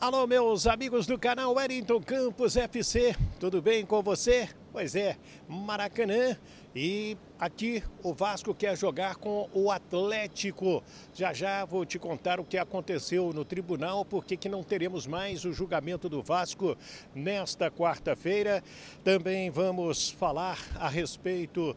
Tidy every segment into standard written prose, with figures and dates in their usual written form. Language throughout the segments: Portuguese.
Alô, meus amigos do canal Wellington Campos FC, tudo bem com você? Pois é, Maracanã, e aqui o Vasco quer jogar com o Atlético. Já já vou te contar o que aconteceu no tribunal, porque que não teremos mais o julgamento do Vasco nesta quarta-feira. Também vamos falar a respeito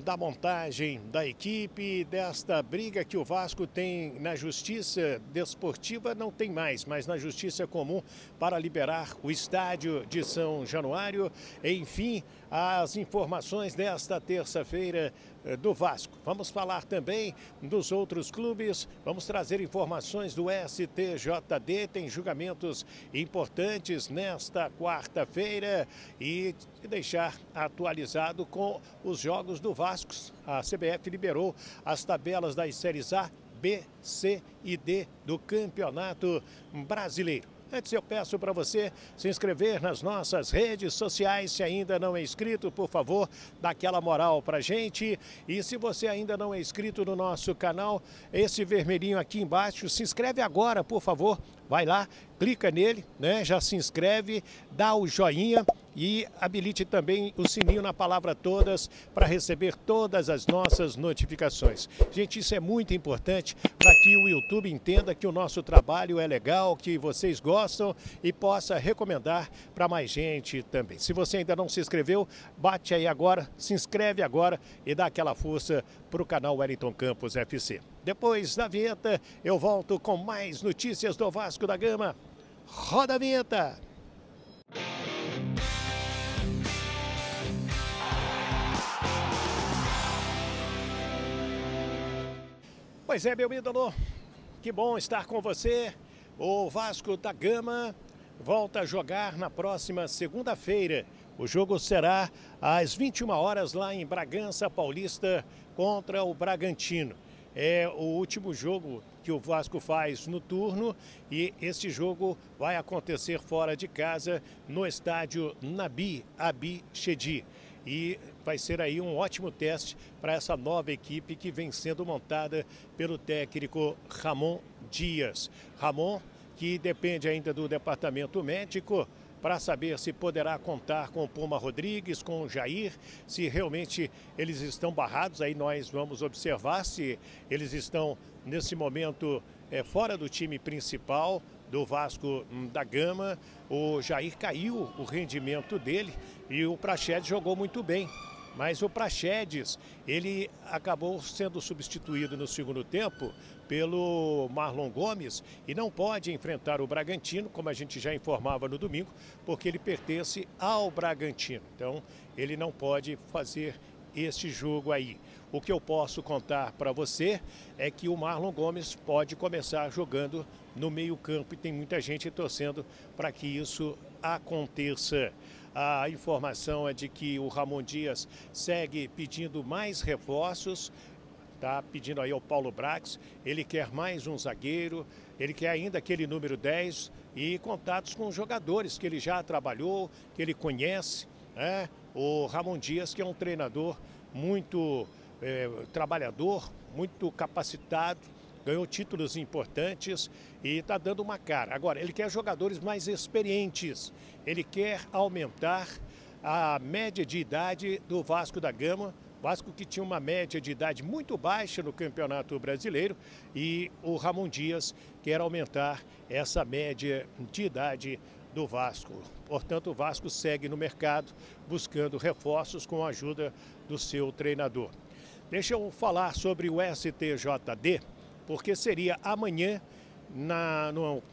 da montagem da equipe, desta briga que o Vasco tem na Justiça Desportiva, não tem mais, mas na Justiça Comum para liberar o estádio de São Januário. Enfim, as informações desta terça-feira do Vasco. Vamos falar também dos outros clubes, vamos trazer informações do STJD, tem julgamentos importantes nesta quarta-feira e deixar atualizado com os jogos do Vasco. A CBF liberou as tabelas das séries A, B, C e D do Campeonato Brasileiro. Antes eu peço para você se inscrever nas nossas redes sociais. Se ainda não é inscrito, por favor, dá aquela moral para a gente. E se você ainda não é inscrito no nosso canal, esse vermelhinho aqui embaixo, se inscreve agora, por favor. Vai lá, clica nele, né? Já se inscreve, dá o joinha e habilite também o sininho na palavra todas para receber todas as nossas notificações. Gente, isso é muito importante para que o YouTube entenda que o nosso trabalho é legal, que vocês gostam e possa recomendar para mais gente também. Se você ainda não se inscreveu, bate aí agora, se inscreve agora e dá aquela força para o canal Wellington Campos FC. Depois da vinheta, eu volto com mais notícias do Vasco da Gama. Roda a vinheta! Pois é, meu ídolo, que bom estar com você. O Vasco da Gama volta a jogar na próxima segunda-feira. O jogo será às 21 horas lá em Bragança Paulista contra o Bragantino. É o último jogo que o Vasco faz no turno e este jogo vai acontecer fora de casa no estádio Nabi Abichedi. E vai ser aí um ótimo teste para essa nova equipe que vem sendo montada pelo técnico Ramon Dias. Ramon, que depende ainda do departamento médico para saber se poderá contar com o Puma Rodrigues, com o Jair, se realmente eles estão barrados. Aí nós vamos observar se eles estão nesse momento fora do time principal do Vasco da Gama. O Jair caiu o rendimento dele e o Praxedes jogou muito bem. Mas o Praxedes, ele acabou sendo substituído no segundo tempo pelo Marlon Gomes e não pode enfrentar o Bragantino, como a gente já informava no domingo, porque ele pertence ao Bragantino. Então, ele não pode fazer este jogo aí. O que eu posso contar para você é que o Marlon Gomes pode começar jogando no meio-campo e tem muita gente torcendo para que isso aconteça. A informação é de que o Ramon Dias segue pedindo mais reforços, está pedindo aí ao Paulo Brax, ele quer mais um zagueiro, ele quer ainda aquele número 10 e contatos com jogadores que ele já trabalhou, que ele conhece, né? O Ramon Dias, que é um treinador muito trabalhador, muito capacitado, ganhou títulos importantes e está dando uma cara. Agora, ele quer jogadores mais experientes, ele quer aumentar a média de idade do Vasco da Gama. Vasco que tinha uma média de idade muito baixa no Campeonato Brasileiro e o Ramon Dias quer aumentar essa média de idade do Vasco. Portanto, o Vasco segue no mercado buscando reforços com a ajuda do seu treinador. Deixa eu falar sobre o STJD, porque seria amanhã,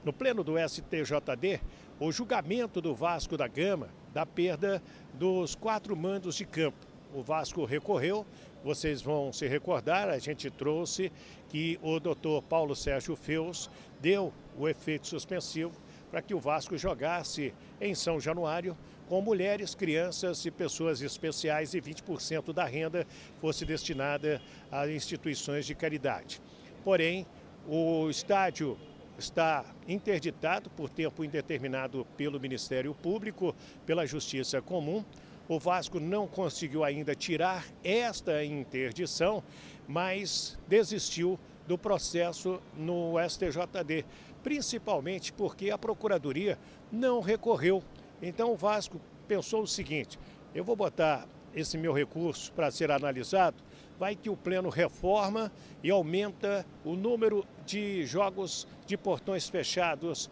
no pleno do STJD, o julgamento do Vasco da Gama da perda dos 4 mandos de campo. O Vasco recorreu, vocês vão se recordar, a gente trouxe que o doutor Paulo Sérgio Feus deu o efeito suspensivo para que o Vasco jogasse em São Januário com mulheres, crianças e pessoas especiais e 20% da renda fosse destinada a instituições de caridade. Porém, o estádio está interditado por tempo indeterminado pelo Ministério Público, pela Justiça Comum. O Vasco não conseguiu ainda tirar esta interdição, mas desistiu do processo no STJD, principalmente porque a Procuradoria não recorreu. Então o Vasco pensou o seguinte: eu vou botar esse meu recurso para ser analisado, vai que o Pleno reforma e aumenta o número de jogos de portões fechados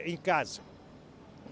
em casa.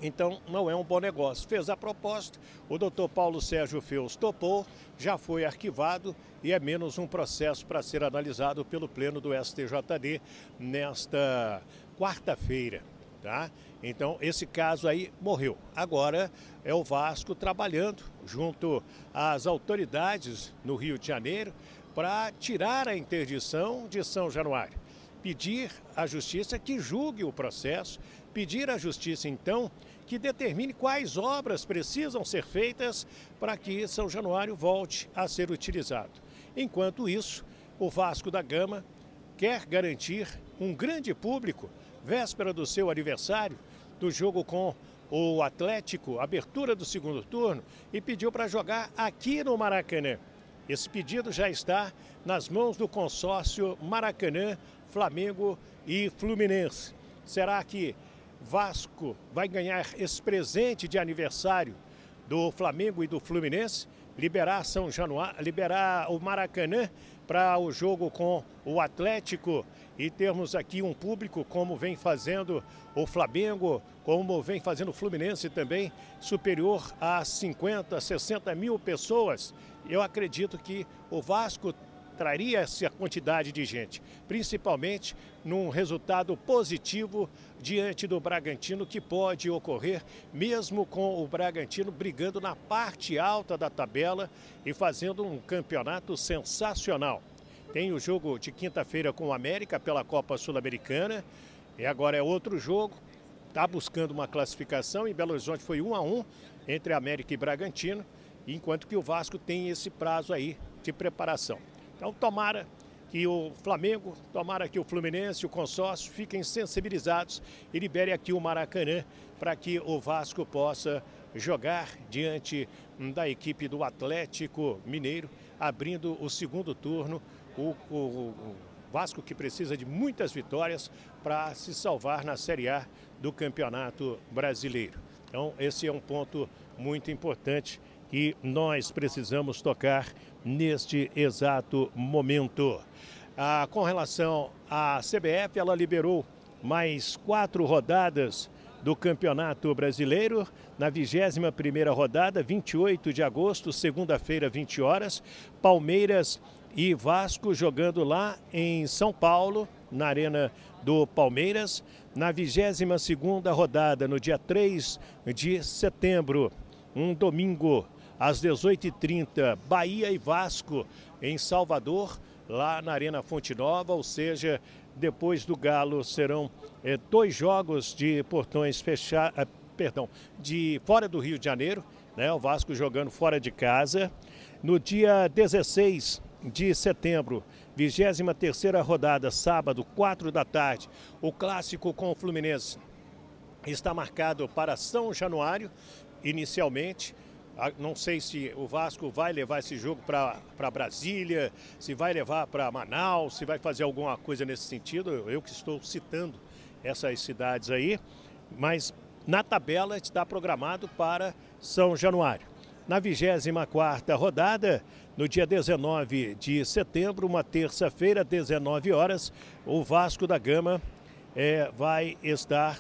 Então não é um bom negócio. Fez a proposta, o doutor Paulo Sérgio Feus topou, já foi arquivado e é menos um processo para ser analisado pelo Pleno do STJD nesta quarta-feira. Tá? Então esse caso aí morreu. Agora é o Vasco trabalhando junto às autoridades no Rio de Janeiro para tirar a interdição de São Januário. Pedir à Justiça que julgue o processo, pedir à Justiça então que determine quais obras precisam ser feitas para que São Januário volte a ser utilizado. Enquanto isso, o Vasco da Gama quer garantir um grande público véspera do seu aniversário, do jogo com o Atlético, abertura do segundo turno, e pediu para jogar aqui no Maracanã. Esse pedido já está nas mãos do consórcio Maracanã, Flamengo e Fluminense. Será que Vasco vai ganhar esse presente de aniversário do Flamengo e do Fluminense? Liberar São Januário, liberar o Maracanã para o jogo com o Atlético e termos aqui um público como vem fazendo o Flamengo, como vem fazendo o Fluminense também, superior a 50, 60 mil pessoas. Eu acredito que o Vasco traria essa quantidade de gente, principalmente num resultado positivo diante do Bragantino, que pode ocorrer mesmo com o Bragantino brigando na parte alta da tabela e fazendo um campeonato sensacional. Tem o jogo de quinta-feira com o América pela Copa Sul-Americana e agora é outro jogo, está buscando uma classificação. Em Belo Horizonte foi 1-1 entre América e Bragantino, enquanto que o Vasco tem esse prazo aí de preparação. Então tomara que o Flamengo, tomara que o Fluminense, o consórcio fiquem sensibilizados e libere aqui o Maracanã para que o Vasco possa jogar diante da equipe do Atlético Mineiro, abrindo o segundo turno. O Vasco que precisa de muitas vitórias para se salvar na Série A do Campeonato Brasileiro. Então esse é um ponto muito importante que nós precisamos tocar neste exato momento. Com relação à CBF, ela liberou mais 4 rodadas do Campeonato Brasileiro. Na 21ª rodada, 28 de agosto, segunda-feira, 20 horas, Palmeiras e Vasco jogando lá em São Paulo, na Arena do Palmeiras. Na 22ª rodada, no dia 3 de setembro, um domingo, às 18h30, Bahia e Vasco em Salvador, lá na Arena Fonte Nova, ou seja, depois do Galo serão 2 jogos de portões fechados, de fora do Rio de Janeiro, né? O Vasco jogando fora de casa. No dia 16 de setembro, 23ª rodada, sábado, 4 da tarde, o clássico com o Fluminense está marcado para São Januário, inicialmente. Não sei se o Vasco vai levar esse jogo para Brasília, se vai levar para Manaus, se vai fazer alguma coisa nesse sentido. Eu que estou citando essas cidades aí, mas na tabela está programado para São Januário. Na 24ª rodada, no dia 19 de setembro, uma terça-feira, 19 horas, o Vasco da Gama vai estar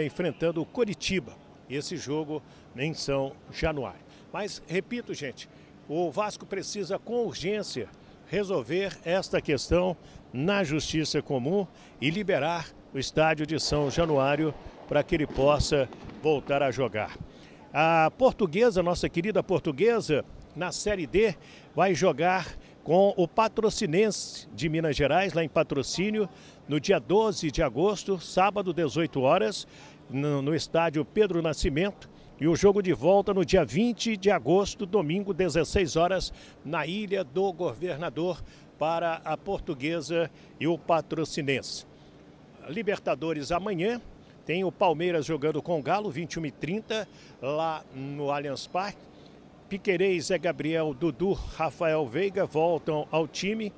enfrentando o Coritiba. Esse jogo em São Januário. Mas, repito, gente, o Vasco precisa com urgência resolver esta questão na Justiça Comum e liberar o estádio de São Januário para que ele possa voltar a jogar. A Portuguesa, nossa querida Portuguesa, na Série D, vai jogar com o Patrocinense de Minas Gerais, lá em Patrocínio, no dia 12 de agosto, sábado, 18 horas, no estádio Pedro Nascimento. E o jogo de volta no dia 20 de agosto, domingo, 16 horas, na Ilha do Governador, para a Portuguesa e o Patrocinense. Libertadores amanhã, tem o Palmeiras jogando com o Galo, 21h30, lá no Allianz Parque. Piquerez, Zé Gabriel, Dudu, Rafael Veiga voltam ao time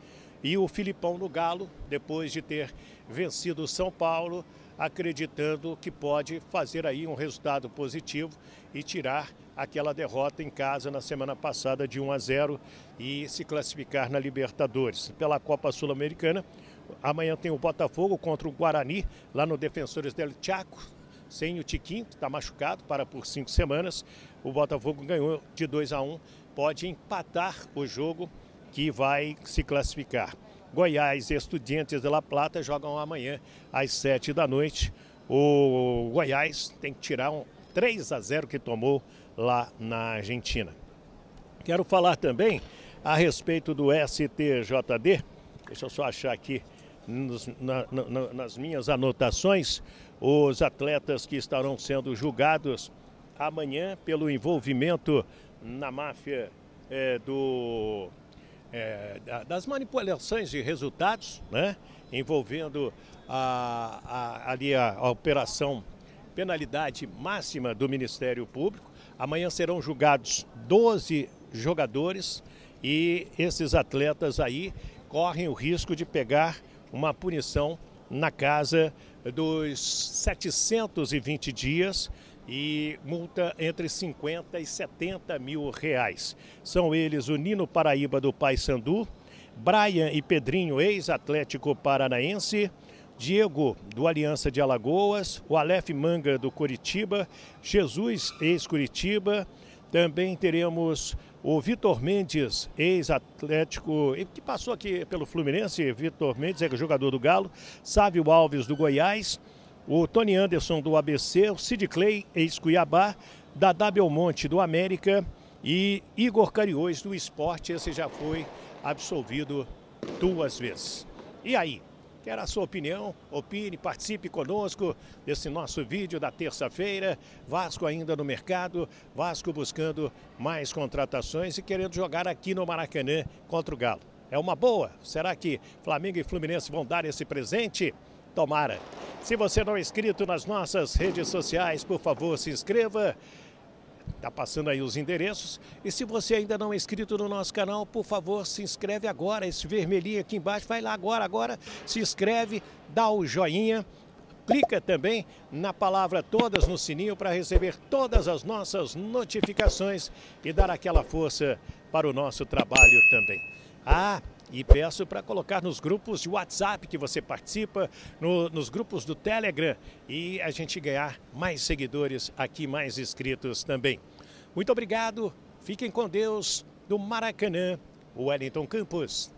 E o Filipão no Galo, depois de ter vencido o São Paulo, acreditando que pode fazer aí um resultado positivo e tirar aquela derrota em casa na semana passada de 1-0 e se classificar na Libertadores. Pela Copa Sul-Americana, amanhã tem o Botafogo contra o Guarani, lá no Defensores del Chaco, sem o Tiquinho, que está machucado, para por 5 semanas. O Botafogo ganhou de 2-1, pode empatar o jogo que vai se classificar. Goiás e Estudiantes de La Plata jogam amanhã às 7 da noite. O Goiás tem que tirar um 3-0 que tomou lá na Argentina. Quero falar também a respeito do STJD. Deixa eu só achar aqui nas minhas anotações os atletas que estarão sendo julgados amanhã pelo envolvimento na máfia das manipulações de resultados, né? Envolvendo ali a operação penalidade máxima do Ministério Público. Amanhã serão julgados 12 jogadores e esses atletas aí correm o risco de pegar uma punição na casa dos 720 dias e multa entre 50 e 70 mil reais. São eles o Nino Paraíba do Paysandu, Brian e Pedrinho, ex-Atlético Paranaense, Diego do Aliança de Alagoas, o Aleph Manga do Coritiba, Jesus, ex-Curitiba. Também teremos o Vitor Mendes, ex-Atlético, que passou aqui pelo Fluminense. Vitor Mendes é jogador do Galo, Sávio Alves do Goiás, o Tony Anderson do ABC, o Sid Clay, ex-Cuiabá, Dadá Belmonte do América e Igor Cariões do Sport. Esse já foi absolvido 2 vezes. E aí? Quero a sua opinião, opine, participe conosco desse nosso vídeo da terça-feira. Vasco ainda no mercado, Vasco buscando mais contratações e querendo jogar aqui no Maracanã contra o Galo. É uma boa? Será que Flamengo e Fluminense vão dar esse presente? Tomara. Se você não é inscrito nas nossas redes sociais, por favor, se inscreva. Tá passando aí os endereços. E se você ainda não é inscrito no nosso canal, por favor, se inscreve agora. Esse vermelhinho aqui embaixo, vai lá agora, se inscreve, dá o joinha. Clica também na palavra todas no sininho para receber todas as nossas notificações e dar aquela força para o nosso trabalho também. E peço para colocar nos grupos de WhatsApp que você participa, nos grupos do Telegram e a gente ganhar mais seguidores aqui, mais inscritos também. Muito obrigado, fiquem com Deus, do Maracanã, Wellington Campos.